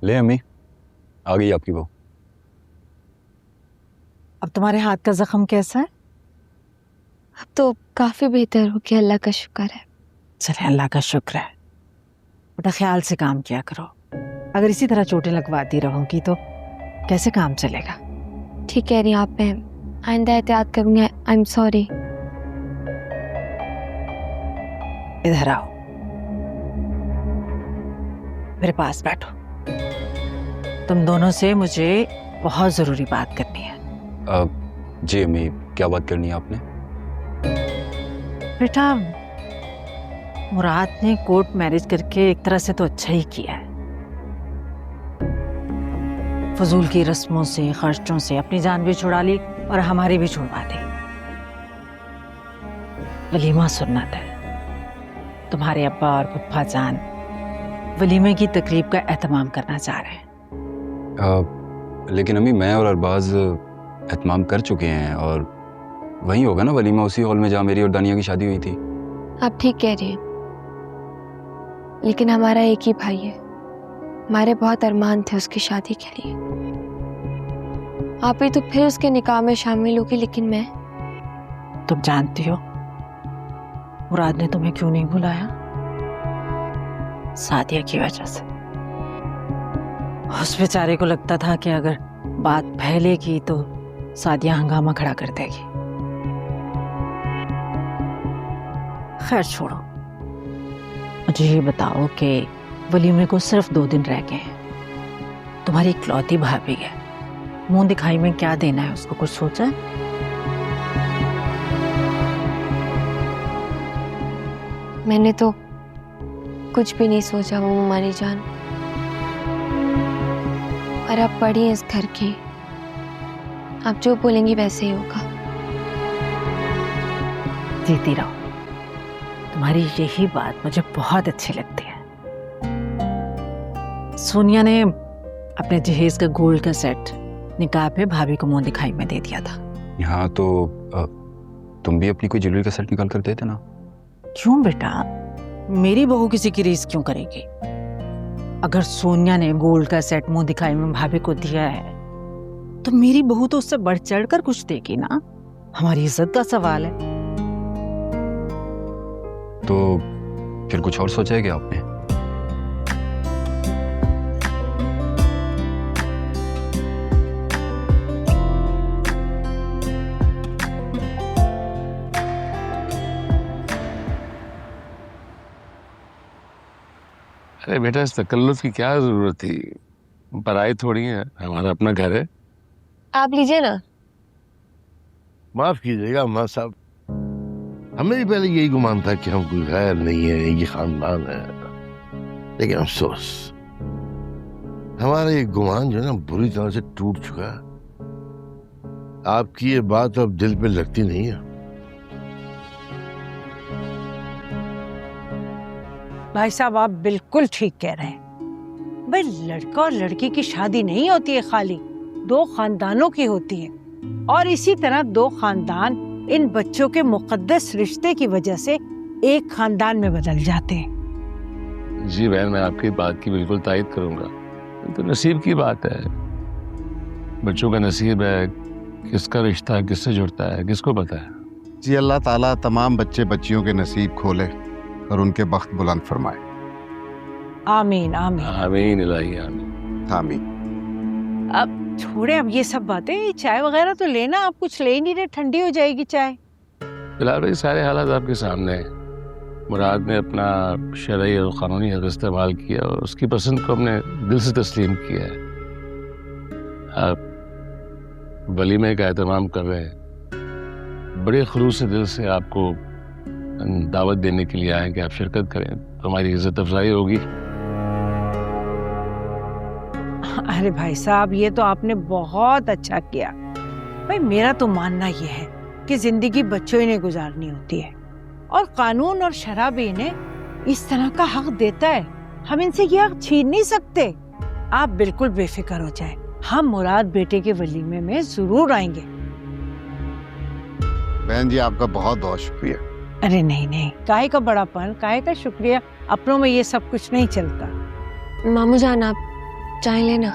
ले अम्मी, आ गई आपकी बहू। अब तुम्हारे हाथ का जख्म कैसा है? अब तो काफी बेहतर हो गया, अल्लाह का शुक्र है। चले, अल्लाह का शुक्र है। बेटा ख्याल से काम किया करो, अगर इसी तरह चोटें लगवाती रहोगी तो कैसे काम चलेगा? ठीक कह रही हैं आप, मैं आइंदा एहतियात करूंगी। I am sorry. इधर आओ, मेरे पास बैठो। तुम दोनों से मुझे बहुत जरूरी बात करनी है। जी अम्मी, क्या बात करनी है आपने? बेटा, मुराद ने कोर्ट मैरिज करके एक तरह से तो अच्छा ही किया है। फजूल की रस्मों से, खर्चों से अपनी जान भी छुड़ा ली और हमारी भी छुड़वा दी। वलीमा सुन्नत है। तुम्हारे अब्बा और पप्पा जान वलीमे की तकरीब का एहतमाम करना चाह रहे हैं। लेकिन अम्मी, मैं और अरबाज एहतमाम कर चुके हैं और वहीं होगा ना वलीमा, उसी हॉल में जहाँ मेरी और दानिया की शादी हुई थी। आप ठीक कह रही हैं, लेकिन हमारा एक ही भाई है। हमारे बहुत अरमान थे उसकी शादी के लिए। आप ही तो फिर उसके निकाह में शामिल होगी, लेकिन मैं। तुम जानती हो मुराद ने तुम्हें क्यों नहीं बुलाया? सादिया की वजह से। उस बेचारे को लगता था कि अगर बात फैलेगी तो सादिया हंगामा खड़ा कर देगी। खैर छोड़ो, मुझे ये बताओ कि वलीमे को सिर्फ 2 दिन रह गए हैं। तुम्हारी इकलौती भाभी है, मुंह दिखाई में क्या देना है उसको, कुछ सोचा है? मैंने तो कुछ भी नहीं सोचा वो हमारी जान। और आप पढ़ी हैं इस घर की, आप जो बोलेंगी वैसे ही होगा। जीती रहो, तुम्हारी यही बात मुझे बहुत अच्छी लगती है। सोनिया ने अपने जहेज का गोल्ड का सेट निकाह पे भाभी को मुंह दिखाई में दे दिया था। हाँ तो तुम भी अपनी कोई ज्वेलरी का सेट निकाल कर देते ना। क्यों बेटा, मेरी बहू किसी की रीस क्यों करेगी? अगर सोनिया ने गोल्ड का सेट मुंह दिखाई में भाभी को दिया है तो मेरी बहू तो उससे बढ़ चढ़ कर कुछ देगी ना। हमारी इज्जत का सवाल है। तो फिर कुछ और सोचा है क्या आपने? अरे बेटा, इस तकल्लुफ की क्या जरूरत थी? पराई थोड़ी है, हमारा अपना घर है। आप लीजिए ना। माफ कीजिएगा अम्मा साहब, हमें भी पहले यही गुमान था कि हम कोई गैर नहीं है, ये खानदान है। लेकिन अफसोस, हमारा ये गुमान जो है ना बुरी तरह से टूट चुका है। आपकी ये बात अब दिल पे लगती नहीं है। भाई साहब, आप बिल्कुल ठीक कह रहे हैं। भाई, लड़का और लड़की की शादी नहीं होती है खाली, 2 खानदानों की होती है। और इसी तरह 2 खानदान इन बच्चों के मुकद्दस रिश्ते की वजह से एक खानदान में बदल जाते हैं। जी बहन, मैं आपकी बात की बिल्कुल तायद करूंगा। ये तो नसीब की बात है, बच्चों का नसीब है। किसका रिश्ता किससे जुड़ता है किसको पता है। जी अल्लाह ताला तमाम बच्चे बच्चियों के नसीब खोले और उनके बख्त बुलंद फरमाए। आमीन आमीन आमीन इलाही आमीन। आमीन। अब छोड़े अब ये सब बातें, चाय वगैरह तो लेना। आप कुछ ले ही नहीं रहे, ठंडी हो जाएगी चाय। फिलहाल भाई सारे हालात आपके सामने हैं। मुराद ने अपना शरई और कानूनी हक इस्तेमाल किया और उसकी पसंद को हमने दिल से तस्लीम किया है। आप वलीमे का एहतमाम कर रहे हैं, बड़े खुलूस से दिल से आपको दावत देने के लिए आए कि आप शिरकत करें, तो हमारी इज्जत अफजाई होगी। अरे भाई साहब, ये तो आपने बहुत अच्छा किया। भाई मेरा तो मानना ये है कि जिंदगी बच्चों ही ने गुजारनी होती है और कानून और शरअ भी इन्हें इस तरह का हक देता है। हम इनसे ये हक छीन नहीं सकते। आप बिल्कुल बेफिक्र हो जाए, हम मुराद बेटे के वलीमे में जरूर आएंगे। बहन जी, आपका बहुत बहुत शुक्रिया। अरे नहीं नहीं, काहे का बड़ापन, काहे का शुक्रिया। अपनों में ये सब कुछ नहीं चलता। मामू जान, आप चाय लेना।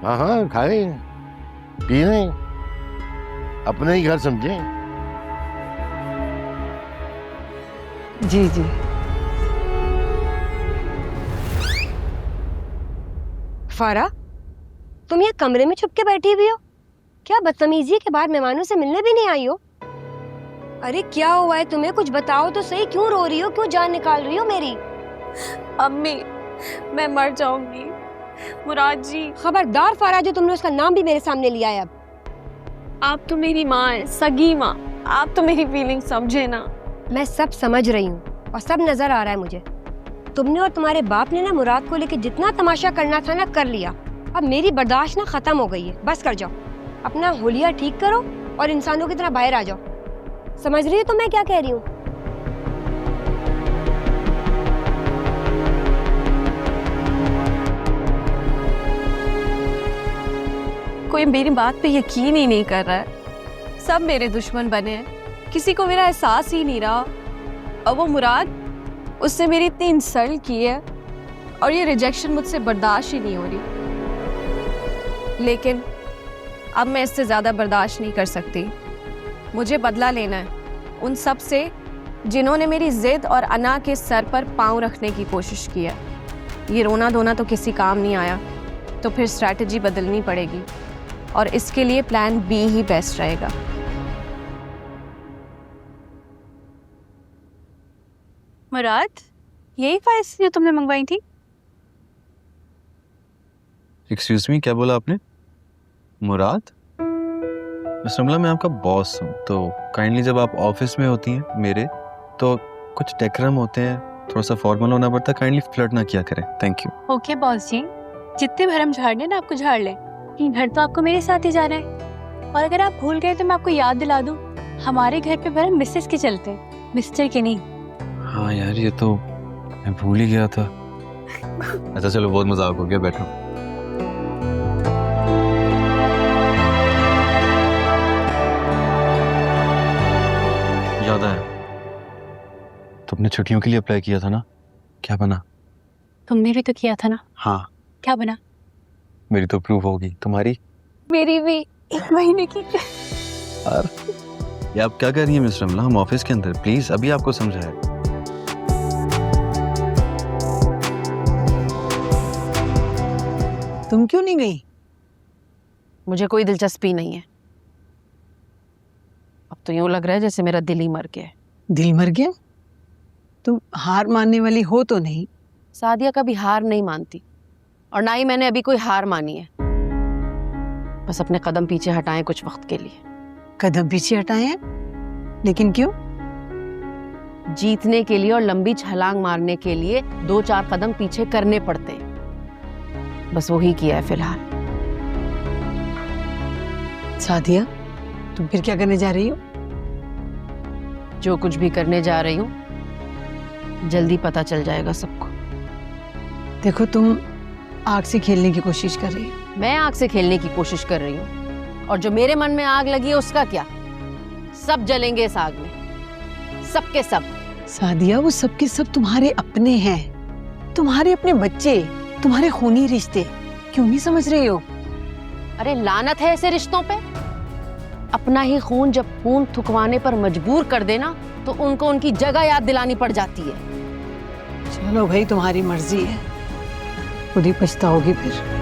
हाँ हाँ, खाए पिए, अपने ही घर समझे। जी जी। फारा, तुम यहाँ कमरे में छुप के बैठी हुई हो? क्या बदतमीजी के बाद मेहमानों से मिलने भी नहीं आई हो? अरे क्या हुआ है तुम्हें? कुछ बताओ तो सही। क्यों रो रही हो? क्यों जान निकाल रही हो मेरी? अम्मी, मैं मर जाऊंगी। मुराद जी, खबरदार फारा, जो तुमने उसका नाम भी मेरे सामने लिया है। अब आप तो मेरी माँ है, सगी माँ। आप तो मेरी फीलिंग समझे ना। मैं सब समझ रही हूँ और सब नजर आ रहा है मुझे। तुमने और तुम्हारे बाप ने ना मुराद को लेके जितना तमाशा करना था ना, कर लिया। अब मेरी बर्दाश्त ना खत्म हो गई है। बस कर जाओ, अपना हुलिया ठीक करो और इंसानों की तरह बाहर आ जाओ। समझ रही हो तो मैं क्या कह रही हूँ? कोई मेरी बात पे यकीन ही नहीं कर रहा है। सब मेरे दुश्मन बने हैं, किसी को मेरा एहसास ही नहीं रहा। और वो मुराद, उसने मेरी इतनी इंसल्ट की है और ये रिजेक्शन मुझसे बर्दाश्त ही नहीं हो रही। लेकिन अब मैं इससे ज़्यादा बर्दाश्त नहीं कर सकती। मुझे बदला लेना है उन सब से जिन्होंने मेरी जिद और अना के सर पर पाँव रखने की कोशिश की है। ये रोना धोना तो किसी काम नहीं आया, तो फिर स्ट्रैटेजी बदलनी पड़ेगी और इसके लिए प्लान बी ही बेस्ट रहेगा। मुराद, यही फाइल्स जो तुमने मंगवाई थी? एक्सक्यूज मी, क्या बोला आपने? मुराद? मिस रमला, मैं आपका बॉस हूँ, तो काइंडली जब आप ऑफिस में होती हैं मेरे, तो कुछ डेकोरम होते हैं, थोड़ा सा फॉर्मल होना पड़ता है, काइंडली फ्लर्ट ना किया करें। Thank you. ओके बॉस जी, जितने भरम झाड़ने ना आपको झाड़ लें। ये घर तो आपको मेरे साथ ही जाना है। और अगर आप भूल गए तो मैं आपको याद दिला दूं, हमारे घर पे भरम मिसेस के चलते, मिस्टर के नहीं। हाँ यार, ये तो मैं भूल ही गया था। अच्छा चलो, बहुत मजाक हो गया, बैठो। याद आया, तुमने छुट्टियों के लिए अप्लाई किया था ना? क्या बना? तुमने भी तो किया था ना? हाँ। क्या बना? मेरी तो अप्रूव होगी, तुम्हारी? मेरी भी 1 महीने की। यार, ये आप क्या कर रही हैं मिस रमला? हम ऑफिस के अंदर, प्लीज, अभी आपको समझाया। तुम क्यों नहीं गई? मुझे कोई दिलचस्पी नहीं है। अब तो यूं लग रहा है जैसे मेरा दिल ही मर गया है। दिल मर गया? तुम हार मानने वाली हो तो नहीं? सादिया कभी हार नहीं मानती और ना ही मैंने अभी कोई हार मानी है। बस अपने कदम पीछे हटाएं कुछ वक्त के लिए। कदम पीछे हटाए हैं? लेकिन क्यों? जीतने के लिए और लंबी छलांग मारने के लिए 2-4 कदम पीछे करने पड़ते हैं। बस वही किया है फिलहाल। सादिया, तुम फिर क्या करने जा रही हो? जो कुछ भी करने जा रही हूँ जल्दी पता चल जाएगा सबको। देखो, तुम आग से खेलने की कोशिश कर रही हो। मैं आग से खेलने की कोशिश कर रही हूँ और जो मेरे मन में आग लगी है उसका क्या? सब जलेंगे इस आग में, सबके सब। सादिया, वो सबके सब तुम्हारे अपने हैं, तुम्हारे अपने बच्चे, तुम्हारे खूनी रिश्ते। क्यों नहीं समझ रही हो? अरे लानत है ऐसे रिश्तों पे। अपना ही खून जब खून थुकवाने पर मजबूर कर देना तो उनको उनकी जगह याद दिलानी पड़ जाती है। चलो भाई, तुम्हारी मर्जी है, खुद ही पछताओगी फिर।